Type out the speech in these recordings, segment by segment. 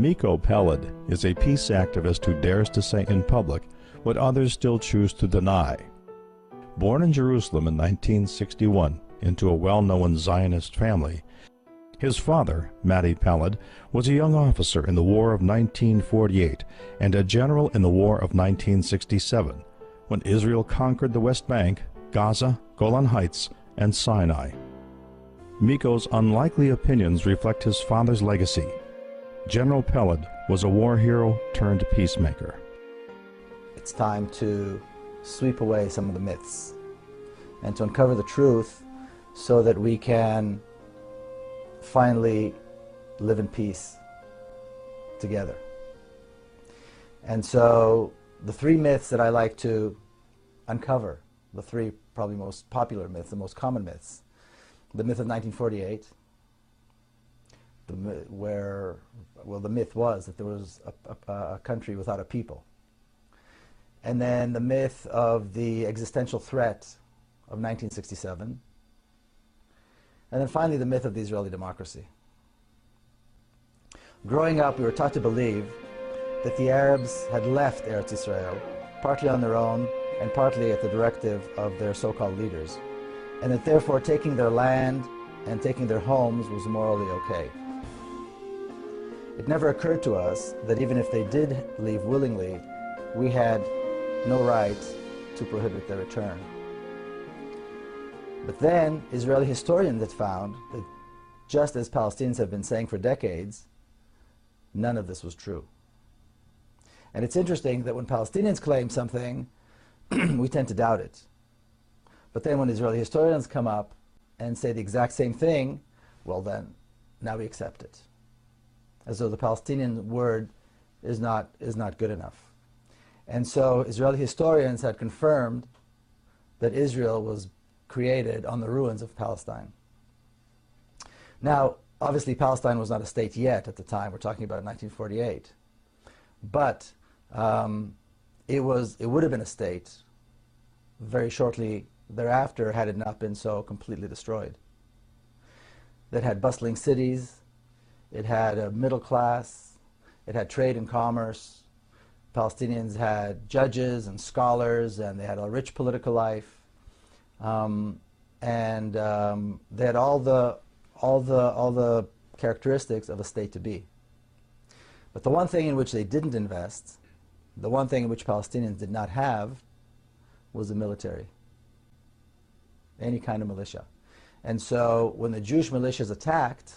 Miko Peled is a peace activist who dares to say in public what others still choose to deny. Born in Jerusalem in 1961 into a well-known Zionist family, his father, Matti Peled, was a young officer in the War of 1948 and a general in the War of 1967, when Israel conquered the West Bank, Gaza, Golan Heights, and Sinai. Miko's unlikely opinions reflect his father's legacy. General Peled was a war hero turned peacemaker. It's time to sweep away some of the myths and to uncover the truth so that we can finally live in peace together. And so the three myths that I like to uncover, the three probably most popular myths, the most common myths: the myth of 1948, the myth was that there was a country without a people. And then the myth of the existential threat of 1967. And then finally the myth of the Israeli democracy. Growing up, we were taught to believe that the Arabs had left Eretz Israel, partly on their own and partly at the directive of their so-called leaders, and that therefore taking their land and taking their homes was morally okay. It never occurred to us that even if they did leave willingly, we had no right to prohibit their return. But then Israeli historians had found that, just as Palestinians have been saying for decades, none of this was true. And it's interesting that when Palestinians claim something, we tend to doubt it. But then when Israeli historians come up and say the exact same thing, well then, now we accept it. As though the Palestinian word is not good enough. And so Israeli historians had confirmed that Israel was created on the ruins of Palestine. Now, obviously Palestine was not a state yet at the time. We're talking about 1948. But it would have been a state very shortly thereafter had it not been so completely destroyed. That had bustling cities, it had a middle class, it had trade and commerce. Palestinians had judges and scholars, and they had a rich political life. They had all the characteristics of a state to be. But the one thing in which they didn't invest, the one thing in which Palestinians did not have, was the military. Any kind of militia. And so when the Jewish militias attacked,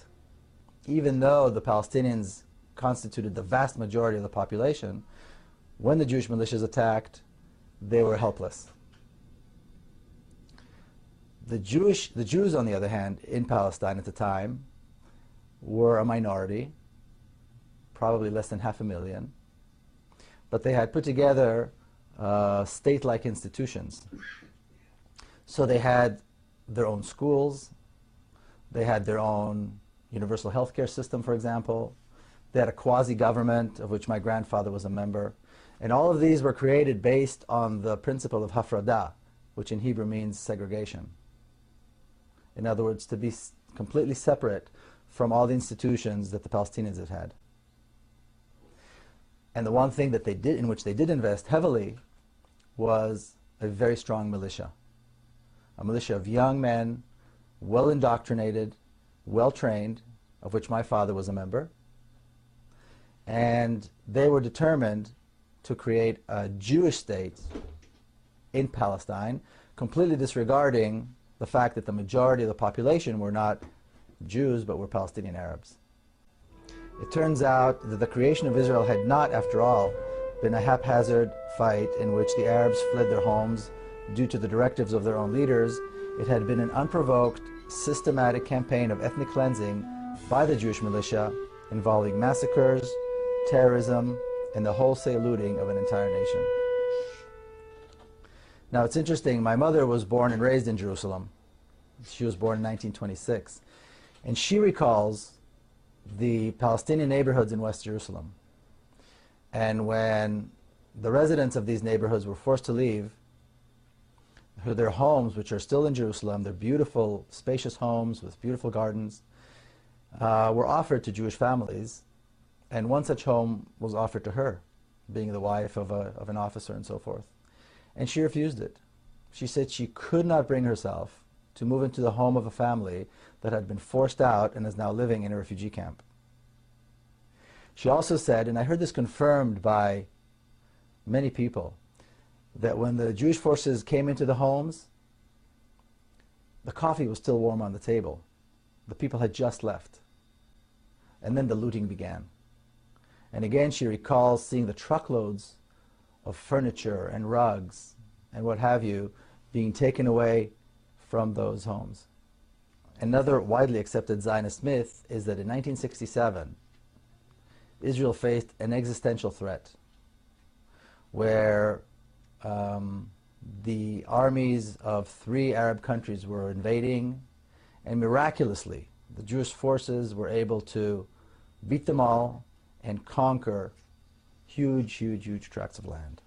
even though the Palestinians constituted the vast majority of the population, when the Jewish militias attacked, they were helpless. The Jews, on the other hand, in Palestine at the time, were a minority, probably less than 500,000, but they had put together state-like institutions. So they had their own schools, they had their own universal healthcare system, for example, they had a quasi-government of which my grandfather was a member, and all of these were created based on the principle of hafradah, which in Hebrew means segregation. In other words, to be completely separate from all the institutions that the Palestinians had had. And the one thing that they did, in which they did invest heavily, was a very strong militia. A militia of young men, well indoctrinated, well trained, of which my father was a member. And they were determined to create a Jewish state in Palestine, completely disregarding the fact that the majority of the population were not Jews, but were Palestinian Arabs. It turns out that the creation of Israel had not, after all, been a haphazard fight in which the Arabs fled their homes due to the directives of their own leaders. It had been an unprovoked, systematic campaign of ethnic cleansing by the Jewish militia, involving massacres, terrorism, and the wholesale looting of an entire nation. Now it's interesting, my mother was born and raised in Jerusalem. She was born in 1926. And she recalls the Palestinian neighborhoods in West Jerusalem. And when the residents of these neighborhoods were forced to leave their homes, which are still in Jerusalem, they're beautiful, spacious homes with beautiful gardens, were offered to Jewish families And one such home was offered to her, being the wife of an officer and so forth. And she refused it. She said she could not bring herself to move into the home of a family that had been forced out and is now living in a refugee camp. She also said, and I heard this confirmed by many people, that when the Jewish forces came into the homes, the coffee was still warm on the table. The people had just left. And then the looting began. And again, she recalls seeing the truckloads of furniture and rugs and what have you being taken away from those homes. Another widely accepted Zionist myth is that in 1967, Israel faced an existential threat where the armies of 3 Arab countries were invading, and miraculously the Jewish forces were able to beat them all and conquer huge tracts of land.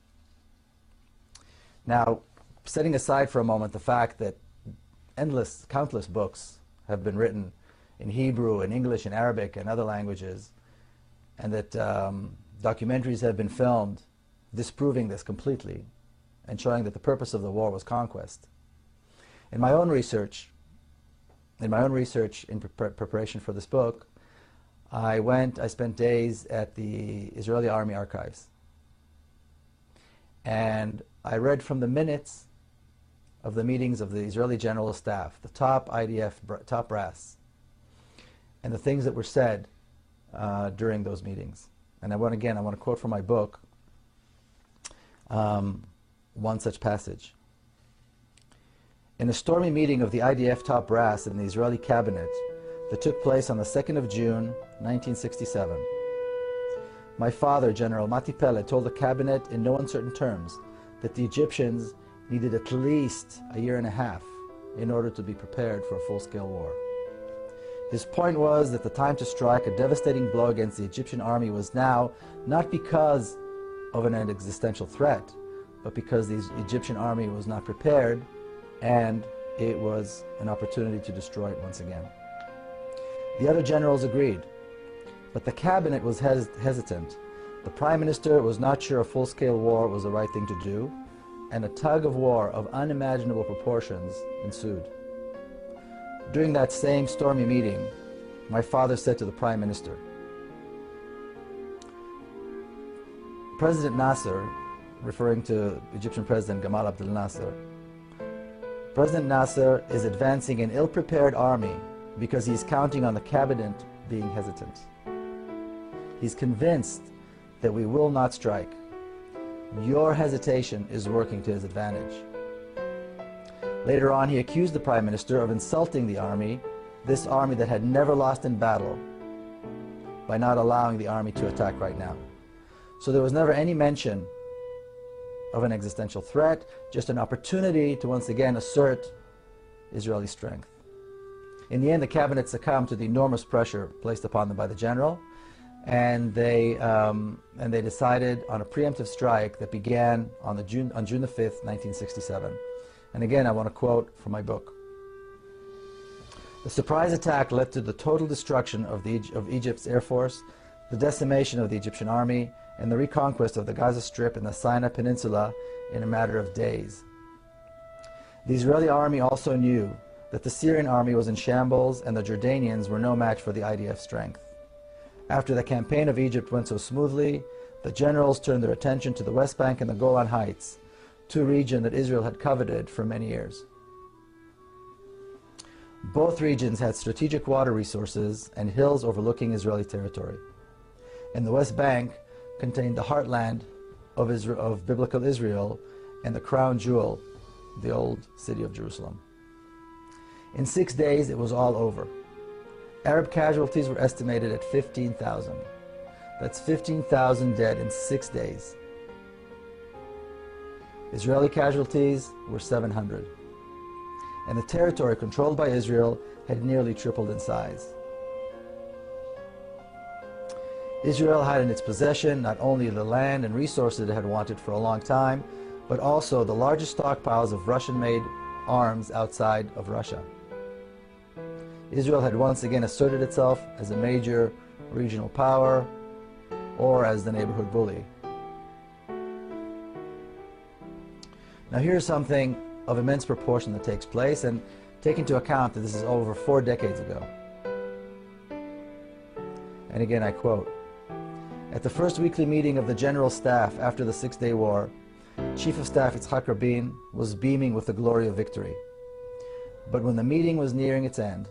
Now, setting aside for a moment the fact that countless books have been written in Hebrew and English and Arabic and other languages, and that documentaries have been filmed disproving this completely and showing that the purpose of the war was conquest. In my own research in preparation for this book, I spent days at the Israeli Army Archives. And I read from the minutes of the meetings of the Israeli General Staff, the top IDF, top brass, and the things that were said during those meetings. And I want to quote from my book one such passage. In a stormy meeting of the IDF top brass in the Israeli cabinet that took place on the 2nd of June, 1967, my father, General Mati Pele, told the cabinet in no uncertain terms that the Egyptians needed at least a year and a half in order to be prepared for a full-scale war. His point was that the time to strike a devastating blow against the Egyptian army was now, not because of an existential threat, but because the Egyptian army was not prepared, and it was an opportunity to destroy it once again. The other generals agreed, but the cabinet was hesitant. The prime minister was not sure a full-scale war was the right thing to do, and a tug of war of unimaginable proportions ensued. During that same stormy meeting, my father said to the prime minister, President Nasser, referring to Egyptian President Gamal Abdel Nasser, President Nasser is advancing an ill-prepared army because he's counting on the cabinet being hesitant. He's convinced that we will not strike. Your hesitation is working to his advantage. Later on, he accused the Prime Minister of insulting the army, this army that had never lost in battle, by not allowing the army to attack right now. So there was never any mention of an existential threat, just an opportunity to once again assert Israeli strength. In the end, the cabinet succumbed to the enormous pressure placed upon them by the general, and they decided on a preemptive strike that began on June the 5th, 1967. And again, I want to quote from my book. The surprise attack led to the total destruction of Egypt's air force, the decimation of the Egyptian army, and the reconquest of the Gaza Strip and the Sinai Peninsula in a matter of days. The Israeli army also knew that the Syrian army was in shambles and the Jordanians were no match for the IDF strength. After the campaign of Egypt went so smoothly, the generals turned their attention to the West Bank and the Golan Heights, two regions that Israel had coveted for many years. Both regions had strategic water resources and hills overlooking Israeli territory. And the West Bank contained the heartland of biblical Israel and the crown jewel, the old city of Jerusalem. In 6 days, it was all over. Arab casualties were estimated at 15,000. That's 15,000 dead in 6 days. Israeli casualties were 700. And the territory controlled by Israel had nearly tripled in size. Israel had in its possession not only the land and resources it had wanted for a long time, but also the largest stockpiles of Russian-made arms outside of Russia. Israel had once again asserted itself as a major regional power, or as the neighborhood bully. Now here's something of immense proportion that takes place, and take into account that this is over 4 decades ago. And again I quote, "At the first weekly meeting of the General Staff after the Six-Day War, Chief of Staff Yitzhak Rabin was beaming with the glory of victory. But when the meeting was nearing its end,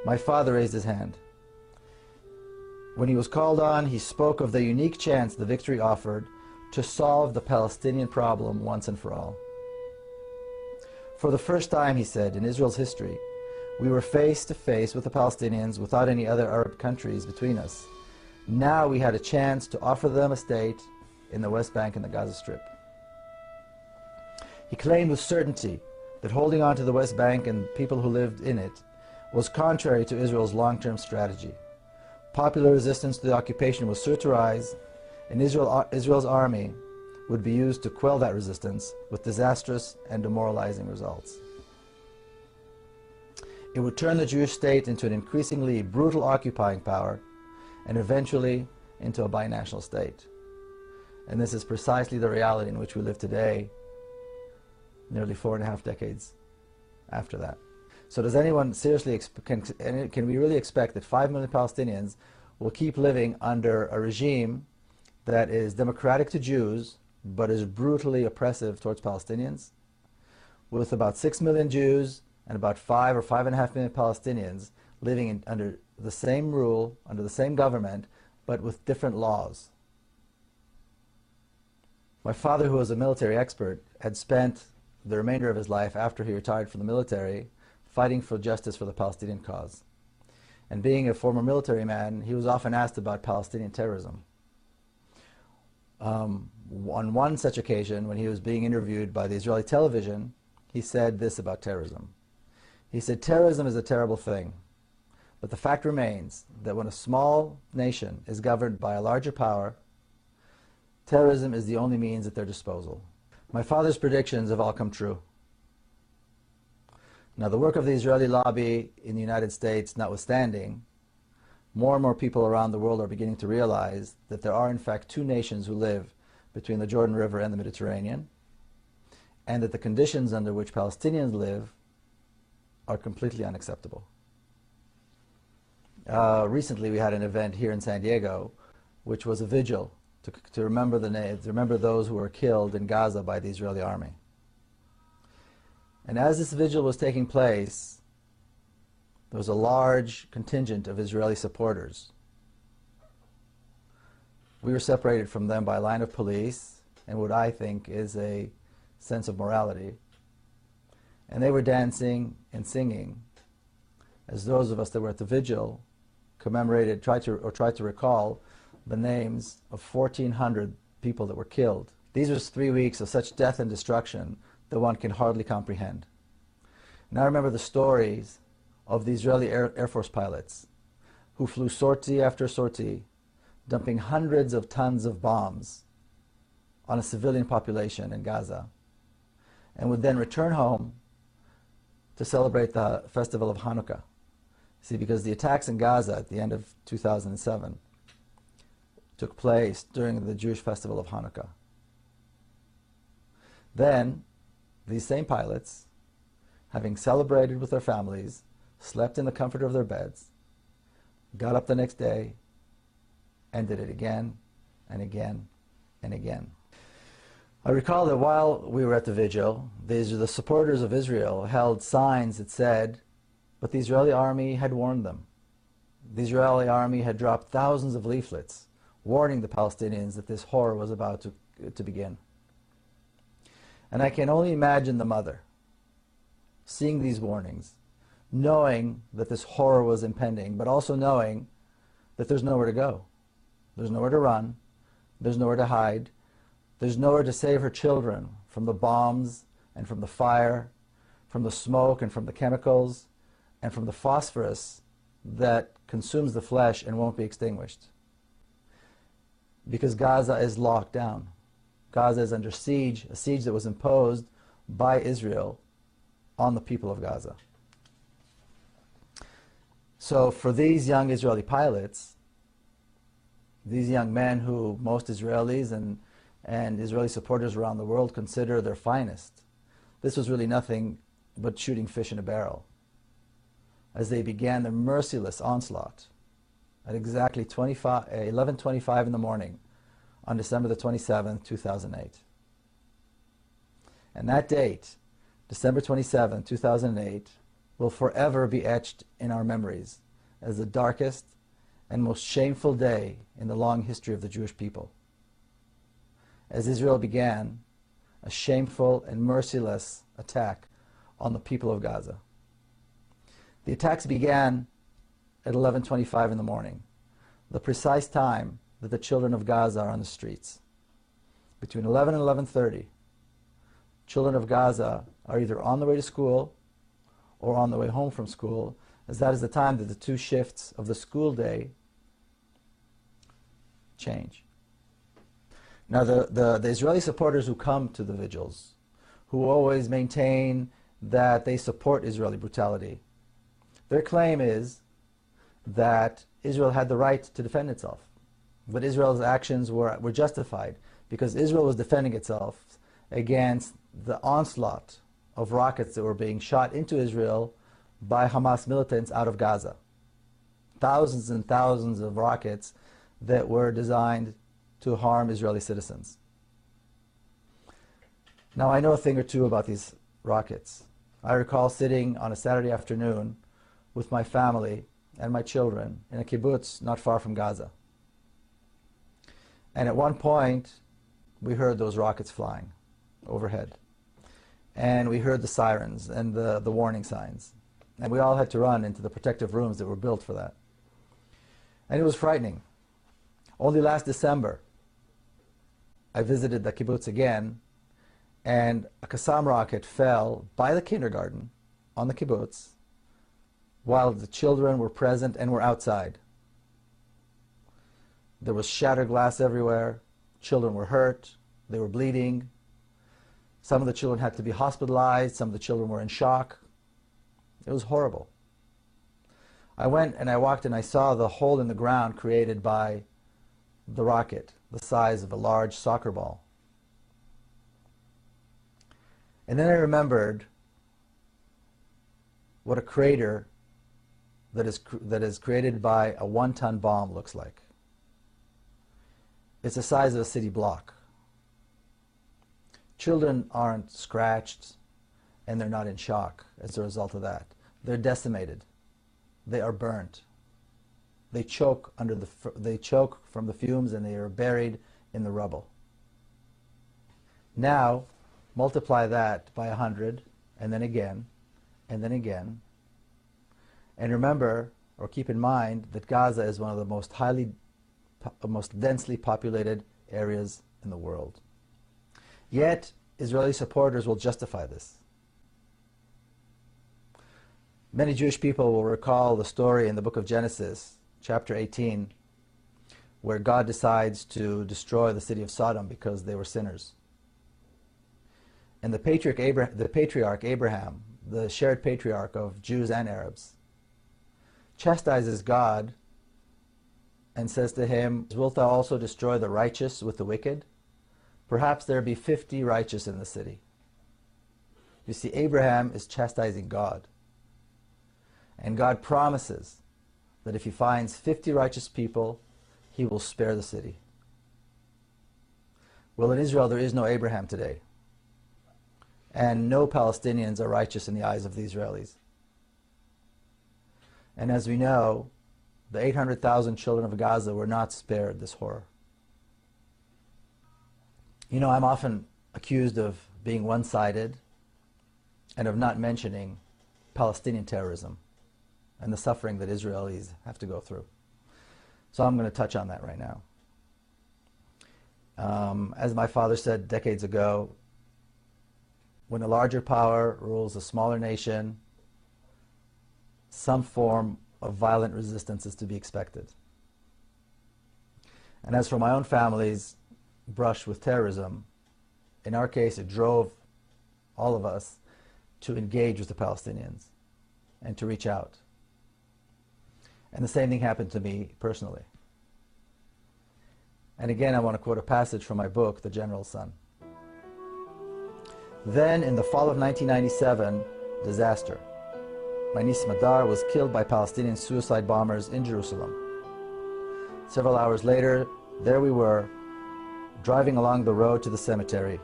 my father raised his hand. When he was called on, he spoke of the unique chance the victory offered to solve the Palestinian problem once and for all. For the first time, he said, in Israel's history, we were face to face with the Palestinians without any other Arab countries between us. Now we had a chance to offer them a state in the West Bank and the Gaza Strip." He claimed with certainty that holding on to the West Bank and people who lived in it was contrary to Israel's long-term strategy. Popular resistance to the occupation was sure to rise, and Israel's army would be used to quell that resistance with disastrous and demoralizing results. It would turn the Jewish state into an increasingly brutal occupying power and eventually into a binational state. And this is precisely the reality in which we live today, nearly 4.5 decades after that. So does anyone seriously, can we really expect that 5 million Palestinians will keep living under a regime that is democratic to Jews, but is brutally oppressive towards Palestinians? With about 6 million Jews and about 5 or 5.5 million Palestinians living under the same rule, under the same government, but with different laws. My father, who was a military expert, had spent the remainder of his life after he retired from the military fighting for justice for the Palestinian cause. And being a former military man, he was often asked about Palestinian terrorism. On one such occasion, when he was being interviewed by the Israeli television, he said this about terrorism. He said, "Terrorism is a terrible thing, but the fact remains that when a small nation is governed by a larger power, terrorism is the only means at their disposal." My father's predictions have all come true. Now, the work of the Israeli lobby in the United States notwithstanding, more and more people around the world are beginning to realize that there are in fact 2 nations who live between the Jordan River and the Mediterranean, and that the conditions under which Palestinians live are completely unacceptable. Recently we had an event here in San Diego, which was a vigil to remember those who were killed in Gaza by the Israeli army. And as this vigil was taking place, there was a large contingent of Israeli supporters. We were separated from them by a line of police and what I think is a sense of morality. And they were dancing and singing as those of us that were at the vigil tried to recall the names of 1,400 people that were killed. These were 3 weeks of such death and destruction that one can hardly comprehend. And I remember the stories of the Israeli Air Force pilots who flew sortie after sortie, dumping hundreds of tons of bombs on a civilian population in Gaza, and would then return home to celebrate the festival of Hanukkah. See, because the attacks in Gaza at the end of 2007 took place during the Jewish festival of Hanukkah. Then, these same pilots, having celebrated with their families, slept in the comfort of their beds, got up the next day, and did it again and again and again. I recall that while we were at the vigil, the supporters of Israel held signs that said, but the Israeli army had warned them. The Israeli army had dropped thousands of leaflets warning the Palestinians that this horror was about to begin. And I can only imagine the mother seeing these warnings, knowing that this horror was impending, but also knowing that there's nowhere to go. There's nowhere to run. There's nowhere to hide. There's nowhere to save her children from the bombs and from the fire, from the smoke and from the chemicals, and from the phosphorus that consumes the flesh and won't be extinguished. Because Gaza is locked down. Gaza is under siege, a siege that was imposed by Israel on the people of Gaza. So for these young Israeli pilots, These young men who most Israelis and Israeli supporters around the world consider their finest. This was really nothing but shooting fish in a barrel as they began their merciless onslaught at exactly 11:25 in the morning on December the 27th, 2008. And that date, December 27, 2008, will forever be etched in our memories as the darkest and most shameful day in the long history of the Jewish people, as Israel began a shameful and merciless attack on the people of Gaza. The attacks began at 11:25 in the morning, the precise time that the children of Gaza are on the streets. Between 11 and 11:30, children of Gaza are either on the way to school or on the way home from school, as that is the time that the two shifts of the school day change. Now, the Israeli supporters who come to the vigils, who always maintain that they support Israeli brutality, their claim is that Israel had the right to defend itself. But Israel's actions were justified because Israel was defending itself against the onslaught of rockets that were being shot into Israel by Hamas militants out of Gaza. Thousands and thousands of rockets that were designed to harm Israeli citizens. Now, I know a thing or two about these rockets. I recall sitting on a Saturday afternoon with my family and my children in a kibbutz not far from Gaza. And at one point, we heard those rockets flying overhead. And we heard the sirens and the warning signs. And we all had to run into the protective rooms that were built for that. And it was frightening. Only last December, I visited the kibbutz again, and a Qassam rocket fell by the kindergarten on the kibbutz while the children were present and were outside. There was shattered glass everywhere. Children were hurt. They were bleeding. Some of the children had to be hospitalized. Some of the children were in shock. It was horrible. I went and I walked and I saw the hole in the ground created by the rocket, the size of a large soccer ball. And then I remembered what a crater that is created by a one-ton bomb looks like. It's the size of a city block. Children aren't scratched and they're not in shock as a result of that. They're decimated. They are burnt. They choke from the fumes and they are buried in the rubble. Now, multiply that by 100, and then again, and then again. And remember, or keep in mind, that Gaza is one of the most densely populated areas in the world. Yet, Israeli supporters will justify this. Many Jewish people will recall the story in the book of Genesis, chapter 18, where God decides to destroy the city of Sodom because they were sinners. And the patriarch Abraham, the shared patriarch of Jews and Arabs, chastises God and says to him, "Wilt thou also destroy the righteous with the wicked? Perhaps there be 50 righteous in the city." You see, Abraham is chastising God. And God promises that if he finds 50 righteous people, he will spare the city. Well, in Israel, there is no Abraham today. And no Palestinians are righteous in the eyes of the Israelis. And as we know, the 800,000 children of Gaza were not spared this horror. You know, I'm often accused of being one-sided and of not mentioning Palestinian terrorism and the suffering that Israelis have to go through. So I'm going to touch on that right now. As my father said decades ago, when a larger power rules a smaller nation, some form of violent resistance is to be expected. And as for my own family's brush with terrorism, in our case it drove all of us to engage with the Palestinians and to reach out. And the same thing happened to me personally. And again, I want to quote a passage from my book, The General's Son. Then, in the fall of 1997, disaster. My niece Madar was killed by Palestinian suicide bombers in Jerusalem. Several hours later, there we were, driving along the road to the cemetery.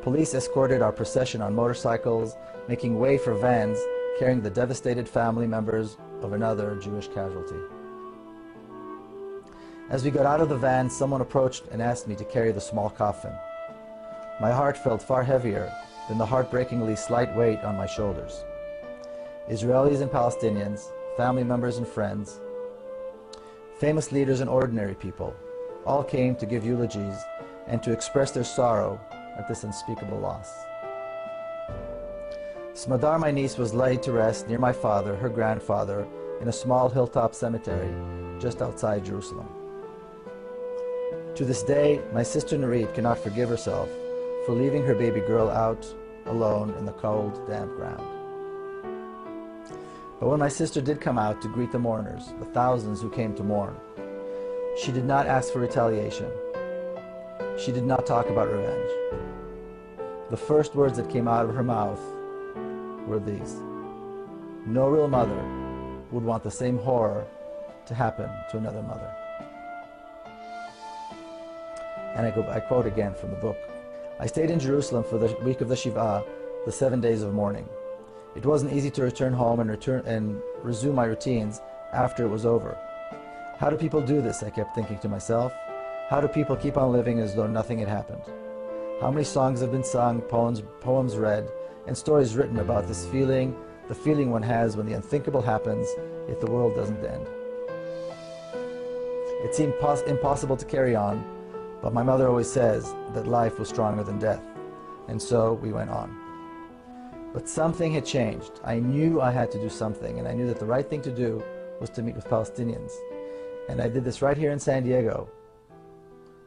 Police escorted our procession on motorcycles, making way for vans carrying the devastated family members of another Jewish casualty. As we got out of the van, someone approached and asked me to carry the small coffin. My heart felt far heavier than the heartbreakingly slight weight on my shoulders. Israelis and Palestinians, family members and friends, famous leaders and ordinary people, all came to give eulogies and to express their sorrow at this unspeakable loss. Smadar, my niece, was laid to rest near my father, her grandfather, in a small hilltop cemetery just outside Jerusalem. To this day, my sister Nurit cannot forgive herself for leaving her baby girl out alone in the cold, damp ground. But when my sister did come out to greet the mourners, the thousands who came to mourn, she did not ask for retaliation. She did not talk about revenge. The first words that came out of her mouth were these: no real mother would want the same horror to happen to another mother. And I quote again from the book. I stayed in Jerusalem for the week of the Shiva, the 7 days of mourning. It wasn't easy to return home and resume my routines after it was over. How do people do this? I kept thinking to myself. How do people keep on living as though nothing had happened? How many songs have been sung, poems read, and stories written about this feeling, the feeling one has when the unthinkable happens, yet the world doesn't end. It seemed impossible to carry on, but my mother always says that life was stronger than death, and so we went on. But something had changed. I knew I had to do something, and I knew that the right thing to do was to meet with Palestinians. And I did this right here in San Diego,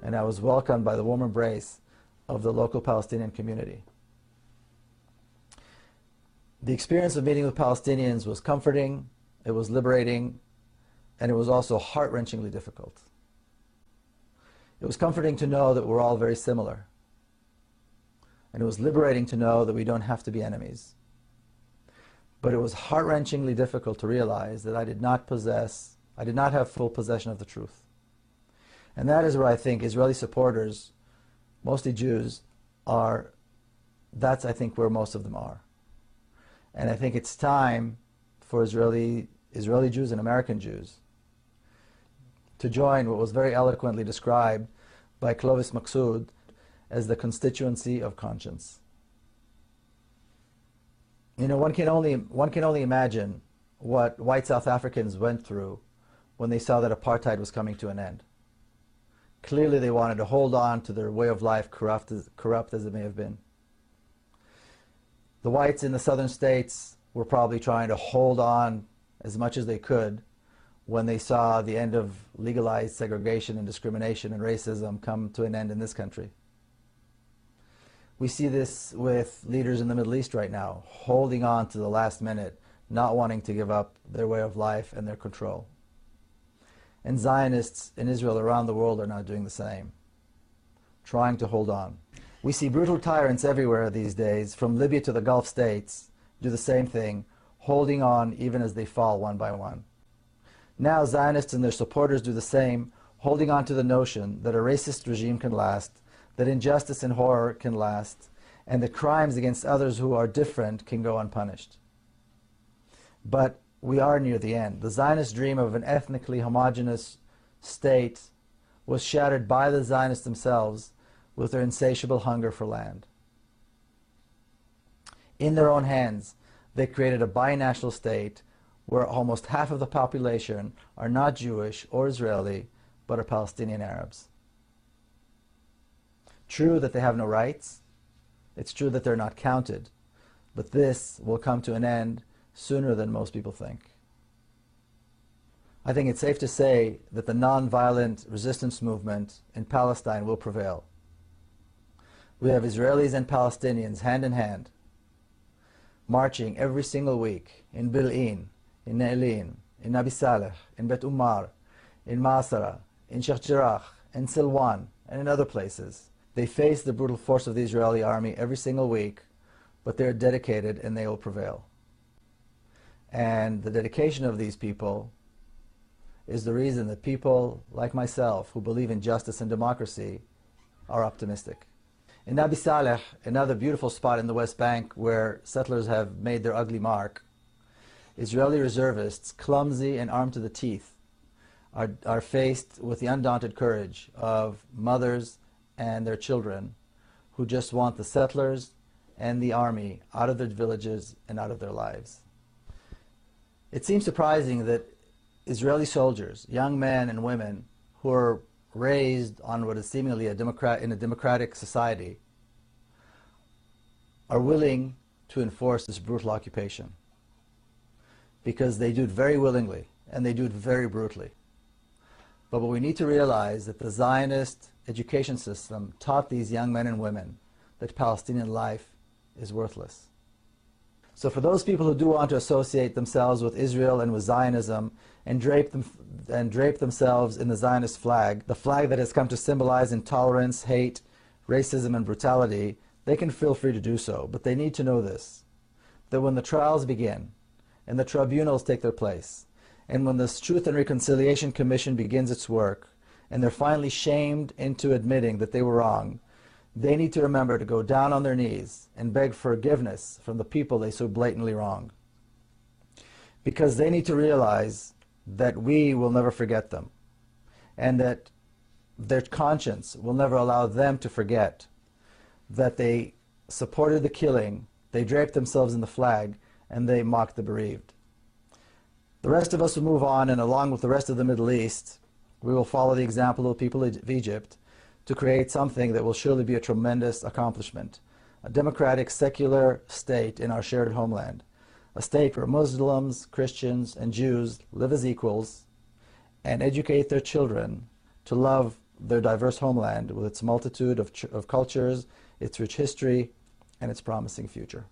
and I was welcomed by the warm embrace of the local Palestinian community. The experience of meeting with Palestinians was comforting, it was liberating, and it was also heart-wrenchingly difficult. It was comforting to know that we're all very similar. And it was liberating to know that we don't have to be enemies. But it was heart-wrenchingly difficult to realize that I did not have full possession of the truth. And that is where I think Israeli supporters, mostly Jews, that's I think where most of them are. And I think it's time for Israeli Jews and American Jews to join what was very eloquently described by Clovis Maksud as the constituency of conscience. You know, one can only imagine what white South Africans went through when they saw that apartheid was coming to an end. Clearly they wanted to hold on to their way of life, corrupt as it may have been. The whites in the southern states were probably trying to hold on as much as they could when they saw the end of legalized segregation and discrimination and racism come to an end in this country. We see this with leaders in the Middle East right now, holding on to the last minute, not wanting to give up their way of life and their control. And Zionists in Israel around the world are now doing the same, trying to hold on. We see brutal tyrants everywhere these days, from Libya to the Gulf states, do the same thing, holding on even as they fall one by one. Now Zionists and their supporters do the same, holding on to the notion that a racist regime can last, that injustice and horror can last, and that crimes against others who are different can go unpunished. But we are near the end. The Zionist dream of an ethnically homogeneous state was shattered by the Zionists themselves with their insatiable hunger for land. In their own hands, they created a binational state where almost half of the population are not Jewish or Israeli, but are Palestinian Arabs. True that they have no rights, it's true that they're not counted, but this will come to an end sooner than most people think. I think it's safe to say that the non-violent resistance movement in Palestine will prevail. We have Israelis and Palestinians hand in hand, marching every single week in Bil'in, in Ne'elin, in Nabi Saleh, in Bet Umar, in Masara, in Sheikh Jarrah, in Silwan, and in other places. They face the brutal force of the Israeli army every single week, but they're dedicated and they will prevail. And the dedication of these people is the reason that people like myself who believe in justice and democracy are optimistic. In Nabi Saleh, another beautiful spot in the West Bank where settlers have made their ugly mark, Israeli reservists, clumsy and armed to the teeth, are faced with the undaunted courage of mothers and their children who just want the settlers and the army out of their villages and out of their lives. It seems surprising that Israeli soldiers, young men and women who are raised on what is seemingly in a democratic society, are willing to enforce this brutal occupation, because they do it very willingly and they do it very brutally. But what we need to realize that the Zionist education system taught these young men and women that Palestinian life is worthless. So for those people who do want to associate themselves with Israel and with Zionism and drape themselves in the Zionist flag, the flag that has come to symbolize intolerance, hate, racism, and brutality, they can feel free to do so. But they need to know this, that when the trials begin and the tribunals take their place, and when the Truth and Reconciliation Commission begins its work, and they're finally shamed into admitting that they were wrong, they need to remember to go down on their knees and beg forgiveness from the people they so blatantly wronged. Because they need to realize that we will never forget them, and that their conscience will never allow them to forget that they supported the killing, they draped themselves in the flag, and they mocked the bereaved. The rest of us will move on, and along with the rest of the Middle East, we will follow the example of the people of Egypt to create something that will surely be a tremendous accomplishment, a democratic, secular state in our shared homeland, a state where Muslims, Christians, and Jews live as equals and educate their children to love their diverse homeland with its multitude of cultures, its rich history, and its promising future.